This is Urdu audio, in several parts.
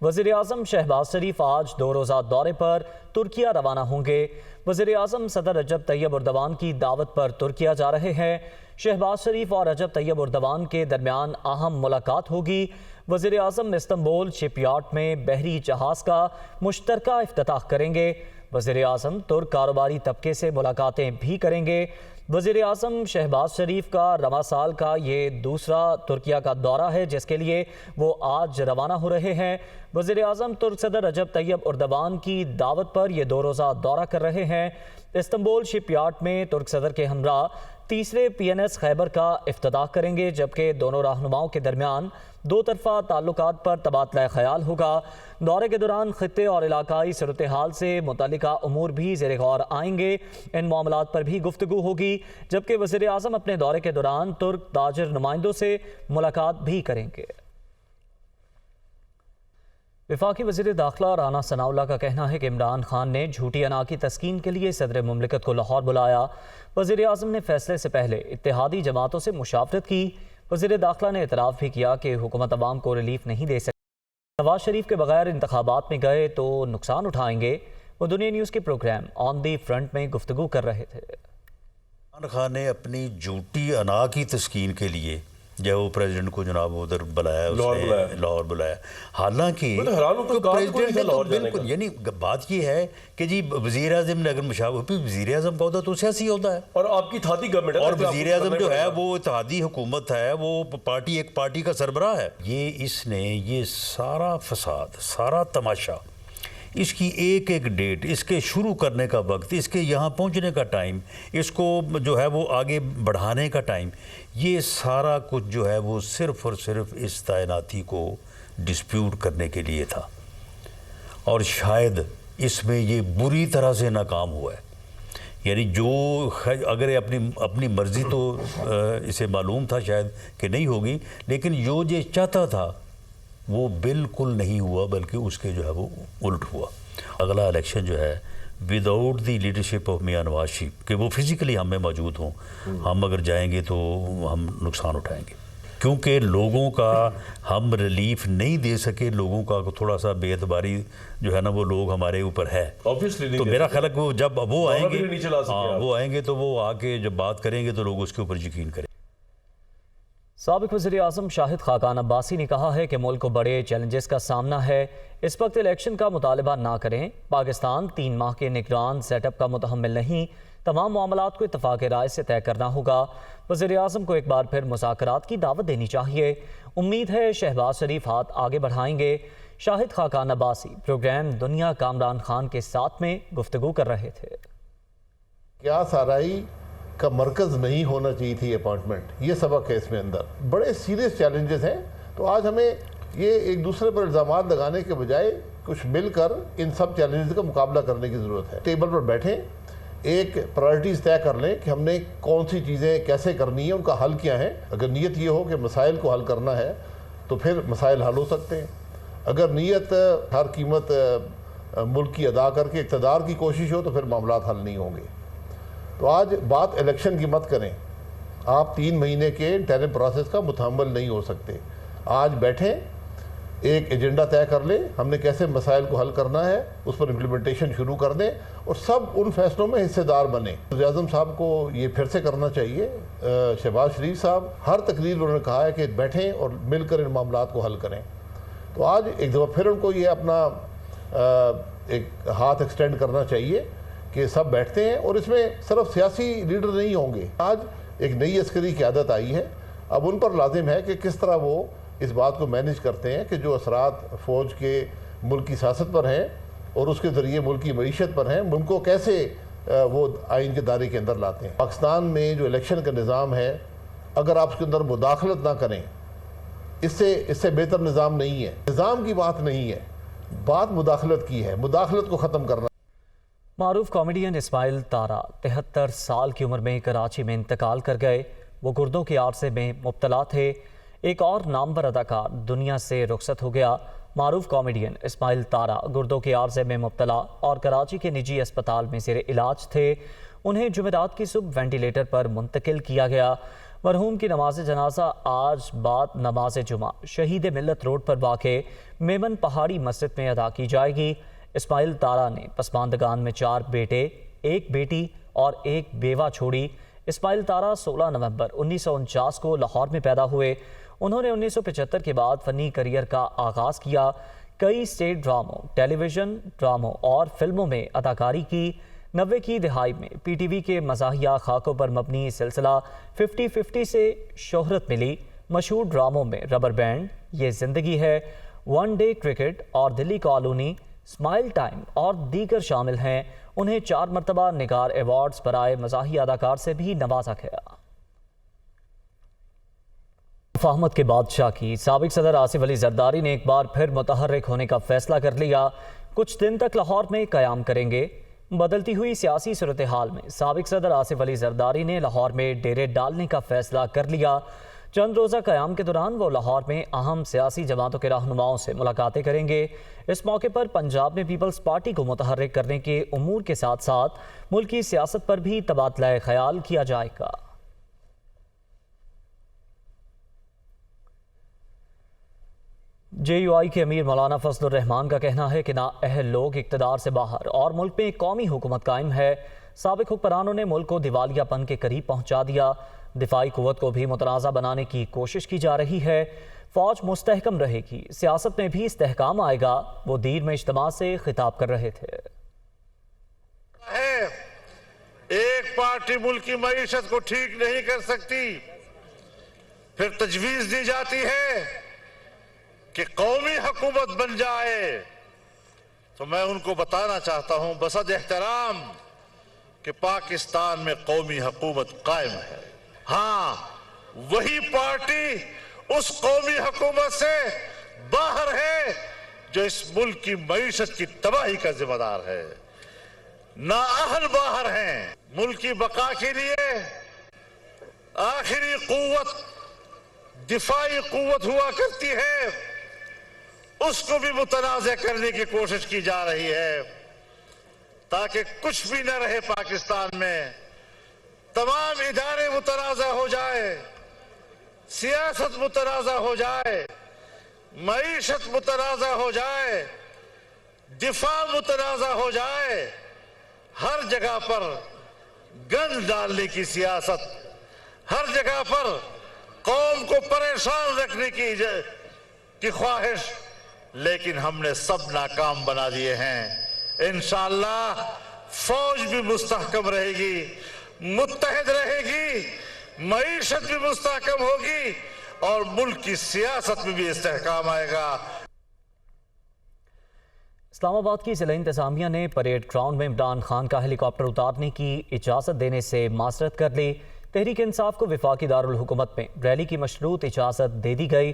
وزیر اعظم شہباز شریف آج 2 روزہ دورے پر ترکیہ روانہ ہوں گے۔ وزیر اعظم صدر رجب طیب اردوان کی دعوت پر ترکیہ جا رہے ہیں۔ شہباز شریف اور رجب طیب اردوان کے درمیان اہم ملاقات ہوگی۔ وزیر اعظم استنبول شپ یارڈ میں بحری جہاز کا مشترکہ افتتاح کریں گے۔ وزیر اعظم ترک کاروباری طبقے سے ملاقاتیں بھی کریں گے۔ وزیر اعظم شہباز شریف کا رواں سال کا یہ دوسرا ترکیہ کا دورہ ہے جس کے لیے وہ آج روانہ ہو رہے ہیں۔ وزیر اعظم ترک صدر رجب طیب اردوان کی دعوت پر یہ 2 روزہ دورہ کر رہے ہیں۔ استنبول شپ یارڈ میں ترک صدر کے ہمراہ تیسرے PNS خیبر کا افتتاح کریں گے، جبکہ دونوں رہنماؤں کے درمیان 2 طرفہ تعلقات پر تبادلہ خیال ہوگا۔ دورے کے دوران خطے اور علاقائی صورتحال سے متعلقہ امور بھی زیر غور آئیں گے۔ ان معاملات پر بھی گفتگو ہوگی، جبکہ وزیر اعظم اپنے دورے کے دوران ترک تاجر نمائندوں سے ملاقات بھی کریں گے۔ وفاقی وزیر داخلہ رانا ثناء اللہ کا کہنا ہے کہ عمران خان نے جھوٹی انا کی تسکین کے لیے صدر مملکت کو لاہور بلایا۔ وزیر اعظم نے فیصلے سے پہلے اتحادی جماعتوں سے مشاورت کی۔ وزیر داخلہ نے اعتراف بھی کیا کہ حکومت عوام کو ریلیف نہیں دے سکتی۔ نواز شریف کے بغیر انتخابات میں گئے تو نقصان اٹھائیں گے۔ وہ دنیا نیوز کے پروگرام آن دی فرنٹ میں گفتگو کر رہے تھے۔ عمران خان نے اپنی جھوٹی انا کی تسکین کے لیے جب وہ پریزیڈنٹ کو جناب ادھر بلایا، لاہور بلایا، حالانکہ بالکل یعنی بات یہ ہے کہ جی وزیر اعظم نے اگر مشاورت، وزیر اعظم کا عہدہ تو سیاسی ہوتا ہے اور آپ کی اتحادی گورنمنٹ ہے، اور وزیر اعظم جو ہے وہ اتحادی حکومت ہے، وہ پارٹی ایک پارٹی کا سربراہ ہے۔ اس نے یہ سارا فساد، سارا تماشا، اس کی ایک ایک ڈیٹ، اس کے شروع کرنے کا وقت، اس کے یہاں پہنچنے کا ٹائم، اس کو جو ہے وہ آگے بڑھانے کا ٹائم، یہ سارا کچھ جو ہے وہ صرف اور صرف اس تعیناتی کو ڈسپیوٹ کرنے کے لیے تھا، اور شاید اس میں یہ بری طرح سے ناکام ہوا ہے۔ یعنی جو اگر اپنی مرضی تو اسے معلوم تھا شاید کہ نہیں ہوگی، لیکن جو یہ چاہتا تھا وہ بالکل نہیں ہوا، بلکہ اس کے جو ہے وہ الٹ ہوا۔ اگلا الیکشن جو ہے without the leadership of Mian Nawaz Sharif کہ وہ فزیکلی ہم میں موجود ہوں، ہم اگر جائیں گے تو ہم نقصان اٹھائیں گے، کیونکہ لوگوں کا ہم ریلیف نہیں دے سکے، لوگوں کا تھوڑا سا بے اعتباری جو ہے نا وہ لوگ ہمارے اوپر ہے۔ تو میرا خیال ہے کہ جب وہ آئیں گے تو وہ آ کے جب بات کریں گے تو لوگ اس کے اوپر یقین کریں۔ سابق وزیر اعظم شاہد خاقان عباسی نے کہا ہے کہ ملک کو بڑے چیلنجز کا سامنا ہے، اس وقت الیکشن کا مطالبہ نہ کریں۔ پاکستان 3 ماہ کے نگران سیٹ اپ کا متحمل نہیں، تمام معاملات کو اتفاق رائے سے طے کرنا ہوگا۔ وزیر اعظم کو ایک بار پھر مذاکرات کی دعوت دینی چاہیے۔ امید ہے شہباز شریف ہاتھ آگے بڑھائیں گے۔ شاہد خاقان عباسی پروگرام دنیا کامران خان کے ساتھ میں گفتگو کر رہے تھے۔ کیا سارائی کا مرکز نہیں ہونا چاہیے تھی اپائنٹمنٹ، یہ سبق ہے اس میں اندر۔ بڑے سیریس چیلنجز ہیں، تو آج ہمیں یہ ایک دوسرے پر الزامات لگانے کے بجائے کچھ مل کر ان سب چیلنجز کا مقابلہ کرنے کی ضرورت ہے۔ ٹیبل پر بیٹھیں، ایک پرائرٹیز طے کر لیں کہ ہم نے کون سی چیزیں کیسے کرنی ہیں، ان کا حل کیا ہے۔ اگر نیت یہ ہو کہ مسائل کو حل کرنا ہے تو پھر مسائل حل ہو سکتے ہیں۔ اگر نیت ہر قیمت ملک کی ادا کر کے اقتدار کی کوشش ہو تو پھر معاملات حل نہیں ہوں گے۔ تو آج بات الیکشن کی مت کریں، آپ 3 مہینے کے انٹرم پروسیس کا متحمل نہیں ہو سکتے۔ آج بیٹھیں، ایک ایجنڈا طے کر لیں، ہم نے کیسے مسائل کو حل کرنا ہے، اس پر امپلیمنٹیشن شروع کر دیں اور سب ان فیصلوں میں حصے دار بنیں۔ وزیر اعظم صاحب کو یہ پھر سے کرنا چاہیے۔ شہباز شریف صاحب ہر تقریر انہوں نے کہا ہے کہ بیٹھیں اور مل کر ان معاملات کو حل کریں، تو آج ایک دفعہ پھر ان کو یہ اپنا ایک ہاتھ ایکسٹینڈ کرنا چاہیے کہ سب بیٹھتے ہیں، اور اس میں صرف سیاسی لیڈر نہیں ہوں گے۔ آج ایک نئی عسکری قیادت آئی ہے، اب ان پر لازم ہے کہ کس طرح وہ اس بات کو مینیج کرتے ہیں کہ جو اثرات فوج کے ملک کی سیاست پر ہیں اور اس کے ذریعے ملک کی معیشت پر ہیں، ان کو کیسے وہ آئین کے دائرے کے اندر لاتے ہیں۔ پاکستان میں جو الیکشن کا نظام ہے، اگر آپ اس کے اندر مداخلت نہ کریں، اس سے بہتر نظام نہیں ہے۔ نظام کی بات نہیں ہے، بات مداخلت کی ہے، مداخلت کو ختم کرنا۔ معروف کامیڈین اسماعیل تارا 73 سال کی عمر میں کراچی میں انتقال کر گئے۔ وہ گردوں کے عارضے میں مبتلا تھے۔ ایک اور نامور اداکار دنیا سے رخصت ہو گیا۔ معروف کامیڈین اسماعیل تارا گردوں کے عارضے میں مبتلا اور کراچی کے نجی اسپتال میں زیر علاج تھے۔ انہیں جمعرات کی صبح وینٹیلیٹر پر منتقل کیا گیا۔ مرحوم کی نماز جنازہ آج بعد نماز جمعہ شہید ملت روڈ پر واقع میمن پہاڑی مسجد میں ادا کی جائے گی۔ اسماعیل تارا نے پسماندگان میں 4 بیٹے، 1 بیٹی اور 1 بیوہ چھوڑی۔ اسماعیل تارا 16 نومبر 1949 کو لاہور میں پیدا ہوئے۔ انہوں نے 1975 کے بعد فنی کریئر کا آغاز کیا۔ کئی اسٹیج ڈراموں، ٹیلی ویژن ڈراموں اور فلموں میں اداکاری کی۔ 90 کی دہائی میں پی ٹی وی کے مزاحیہ خاکوں پر مبنی سلسلہ 50-50 سے شہرت ملی۔ مشہور ڈراموں میں ربر بینڈ، یہ زندگی ہے، ون ڈے کرکٹ اور دلی کالونی، اسمائل ٹائم اور دیگر شامل ہیں۔ انہیں 4 مرتبہ نگار ایوارڈز برائے مزاحیہ اداکار سے بھی نوازا گیا۔ مفاہمت کے بادشاہ کی سابق صدر آصف علی زرداری نے ایک بار پھر متحرک ہونے کا فیصلہ کر لیا۔ کچھ دن تک لاہور میں قیام کریں گے۔ بدلتی ہوئی سیاسی صورتحال میں سابق صدر آصف علی زرداری نے لاہور میں ڈیرے ڈالنے کا فیصلہ کر لیا۔ چند روزہ قیام کے دوران وہ لاہور میں اہم سیاسی جماعتوں کے رہنماؤں سے ملاقاتیں کریں گے۔ اس موقع پر پنجاب میں پیپلز پارٹی کو متحرک کرنے کے امور کے ساتھ ساتھ ملکی سیاست پر بھی تبادلہ خیال کیا جائے گا۔ جے یو آئی کے امیر مولانا فضل الرحمان کا کہنا ہے کہ نااہل لوگ اقتدار سے باہر اور ملک میں ایک قومی حکومت قائم ہے۔ سابق حکمرانوں نے ملک کو دیوالیہ پن کے قریب پہنچا دیا۔ دفاعی قوت کو بھی متنازع بنانے کی کوشش کی جا رہی ہے۔ فوج مستحکم رہے گی، سیاست میں بھی استحکام آئے گا، وہ دیر میں اجتماع سے خطاب کر رہے تھے۔ ایک پارٹی ملک کی معیشت کو ٹھیک نہیں کر سکتی، پھر تجویز دی جاتی ہے کہ قومی حکومت بن جائے، تو میں ان کو بتانا چاہتا ہوں بصد احترام کہ پاکستان میں قومی حکومت قائم ہے۔ ہاں، وہی پارٹی اس قومی حکومت سے باہر ہے جو اس ملک کی معیشت کی تباہی کا ذمہ دار ہے۔ نااہل باہر ہیں۔ ملک کی بقا کے لیے آخری قوت دفاعی قوت ہوا کرتی ہے، اس کو بھی متنازع کرنے کی کوشش کی جا رہی ہے تاکہ کچھ بھی نہ رہے پاکستان میں۔ تمام ادارے متنازع ہو جائے، سیاست متنازع ہو جائے، معیشت متنازع ہو جائے، دفاع متنازع ہو جائے، ہر جگہ پر گند ڈالنے کی سیاست، ہر جگہ پر قوم کو پریشان رکھنے کی خواہش، لیکن ہم نے سب ناکام بنا دیے ہیں۔ انشاءاللہ فوج بھی مستحکم رہے گی، متحد رہے گی، معیشت بھی مستحکم ہوگی اور ملک کی سیاست میں بھی استحکام آئے گا۔ اسلام آباد کی ضلع انتظامیہ نے پریڈ گراؤنڈ میں عمران خان کا ہیلی کاپٹر اتارنے کی اجازت دینے سے معذرت کر لی۔ تحریک انصاف کو وفاقی دارالحکومت میں ریلی کی مشروط اجازت دے دی گئی۔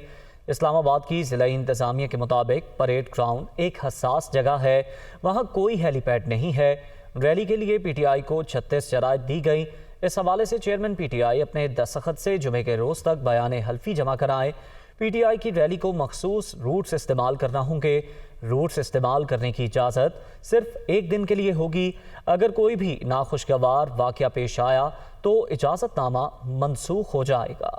اسلام آباد کی ضلع انتظامیہ کے مطابق پریڈ گراؤنڈ ایک حساس جگہ ہے، وہاں کوئی ہیلی پیڈ نہیں ہے۔ ریلی کے لیے پی ٹی آئی کو 36 شرائط دی گئی۔ اس حوالے سے چیئرمین پی ٹی آئی اپنے دستخط سے جمعے کے روز تک بیان حلفی جمع کرائیں۔ پی ٹی آئی کی ریلی کو مخصوص روٹس استعمال کرنا ہوں گے۔ روٹس استعمال کرنے کی اجازت صرف 1 دن کے لیے ہوگی۔ اگر کوئی بھی ناخوشگوار واقعہ پیش آیا تو اجازت نامہ منسوخ ہو جائے گا۔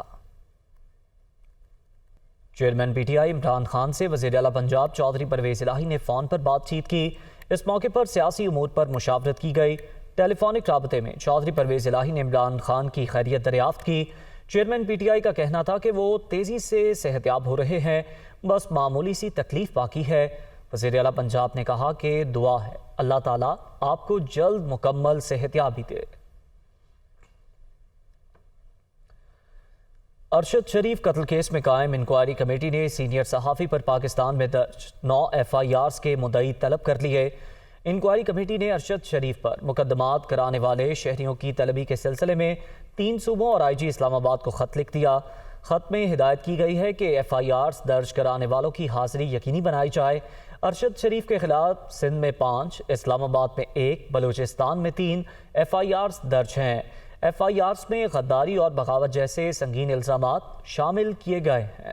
Chairman P T I Imran Khan سے وزیر اعلیٰ پنجاب چودھری پرویز الہی نے فون پر بات چیت کی۔ اس موقع پر سیاسی امور پر مشاورت کی گئی۔ ٹیلی فونک رابطے میں چودھری پرویز الہی نے عمران خان کی خیریت دریافت کی۔ چیئرمین پی ٹی آئی کا کہنا تھا کہ وہ تیزی سے صحت یاب ہو رہے ہیں، بس معمولی سی تکلیف باقی ہے۔ وزیر اعلیٰ پنجاب نے کہا کہ دعا ہے اللہ تعالیٰ آپ کو جلد مکمل صحت یابی دے۔ ارشد شریف قتل کیس میں قائم انکوائری کمیٹی نے سینئر صحافی پر پاکستان میں درج 9 FIRs کے مدعی طلب کر لیے۔ انکوائری کمیٹی نے ارشد شریف پر مقدمات کرانے والے شہریوں کی طلبی کے سلسلے میں 3 صوبوں اور IG اسلام آباد کو خط لکھ دیا۔ خط میں ہدایت کی گئی ہے کہ FIRs درج کرانے والوں کی حاضری یقینی بنائی جائے۔ ارشد شریف کے خلاف سندھ میں 5، اسلام آباد میں 1، بلوچستان میں 3 FIRs درج ہیں۔ FIRs میں غداری اور بغاوت جیسے سنگین الزامات شامل کیے گئے ہیں۔